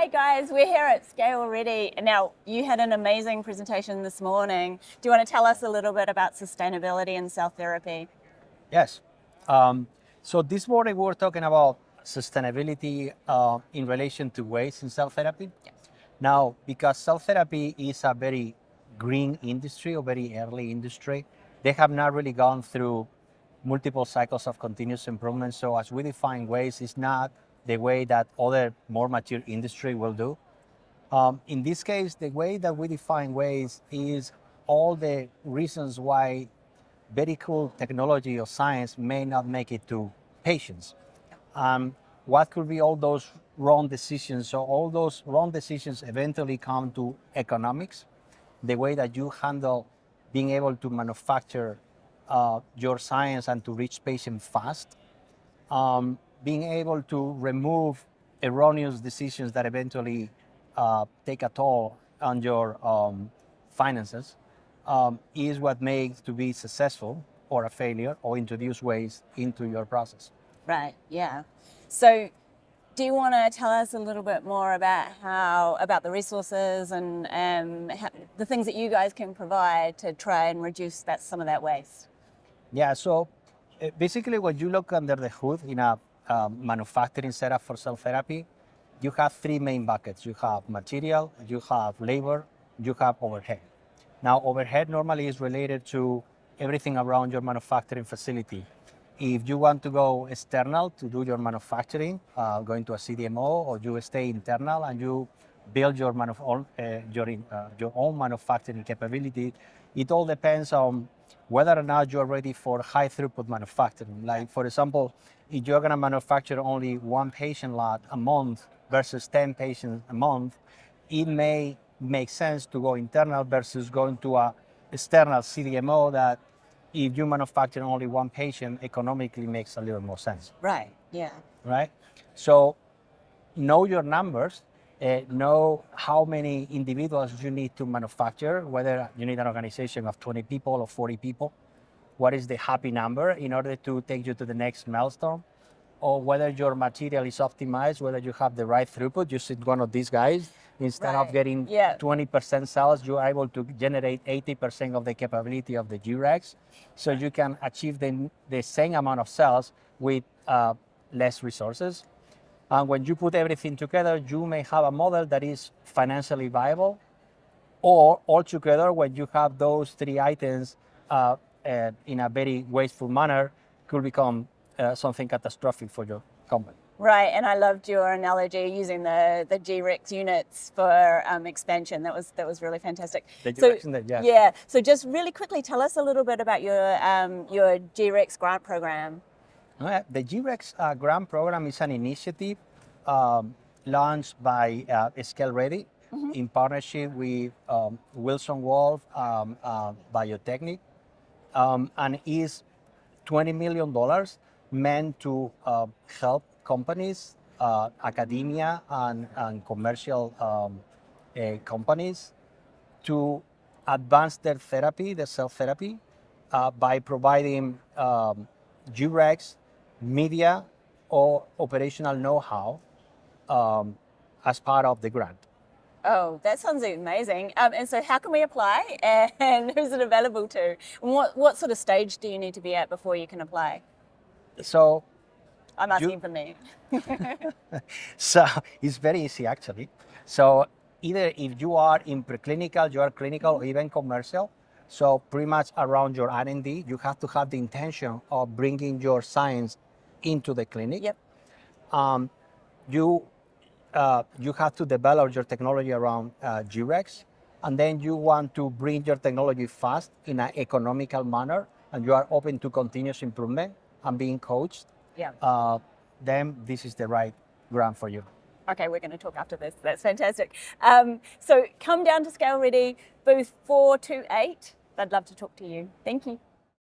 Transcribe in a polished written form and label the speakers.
Speaker 1: Hey guys, we're here at ScaleReady. Now, you had an amazing presentation this morning. Do you want to tell us a little bit about sustainability and cell therapy?
Speaker 2: Yes. So this morning we were talking about sustainability in relation to waste in cell therapy.
Speaker 1: Yes.
Speaker 2: Now, because cell therapy is a very green industry or very early industry, they have not really gone through multiple cycles of continuous improvement. So as we define waste, it's not the way that other more mature industry will do. In this case, the way that we define waste is all the reasons why very cool technology or science may not make it to patients. What could be all those wrong decisions? So all those wrong decisions eventually come to economics, the way that you handle being able to manufacture your science and to reach patients fast, being able to remove erroneous decisions that eventually take a toll on your finances, is what makes to be successful or a failure or introduce waste into your process.
Speaker 1: Right, yeah. So do you want to tell us a little bit more about the resources and the things that you guys can provide to try and reduce some of that waste?
Speaker 2: Yeah, so basically when you look under the hood in a manufacturing setup for cell therapy, you have three main buckets. You have material, you have labor, you have overhead. Now, overhead normally is related to everything around your manufacturing facility. If you want to go external to do your manufacturing, going to a CDMO, or you stay internal and you build your own manufacturing capability, it all depends on whether or not you're ready for high throughput manufacturing. Like, for example, if you're going to manufacture only one patient lot a month versus 10 patients a month, it may make sense to go internal versus going to a external CDMO that if you manufacture only one patient, economically makes a little more sense.
Speaker 1: Right, yeah.
Speaker 2: Right? So know your numbers, know how many individuals you need to manufacture, whether you need an organization of 20 people or 40 people, what is the happy number in order to take you to the next milestone, or whether your material is optimized, whether you have the right throughput. You see one of these guys, instead of getting 20% cells, you are able to generate 80% of the capability of the G-Rex. So you can achieve the same amount of cells with less resources. And when you put everything together, you may have a model that is financially viable, or altogether, when you have those three items in a very wasteful manner, could become something catastrophic for your company.
Speaker 1: Right, and I loved your analogy using the G-Rex units for expansion. That was really fantastic. Yeah. So just really quickly, tell us a little bit about your G-Rex grant program.
Speaker 2: The G-Rex grant program is an initiative launched by ScaleReady in partnership with Wilson Wolf Biotechnic, and is $20 million meant to help companies, academia, and commercial companies to advance their therapy, their cell therapy, by providing G-Rex, media, or operational know-how as part of the grant.
Speaker 1: Oh, that sounds amazing. And so how can we apply, and who's it available to? And what sort of stage do you need to be at before you can apply?
Speaker 2: So
Speaker 1: I'm asking for me.
Speaker 2: So it's very easy, actually. So either if you are in preclinical, you are clinical, or even commercial, so pretty much around your R&D, you have to have the intention of bringing your science into the clinic.
Speaker 1: Yep.
Speaker 2: You have to develop your technology around G-Rex, and then you want to bring your technology fast in an economical manner, and you are open to continuous improvement and being coached.
Speaker 1: Yeah.
Speaker 2: Then this is the right grant for you.
Speaker 1: Okay, we're going to talk after this. That's fantastic. So come down to ScaleReady, booth 428. I'd love to talk to you. Thank you.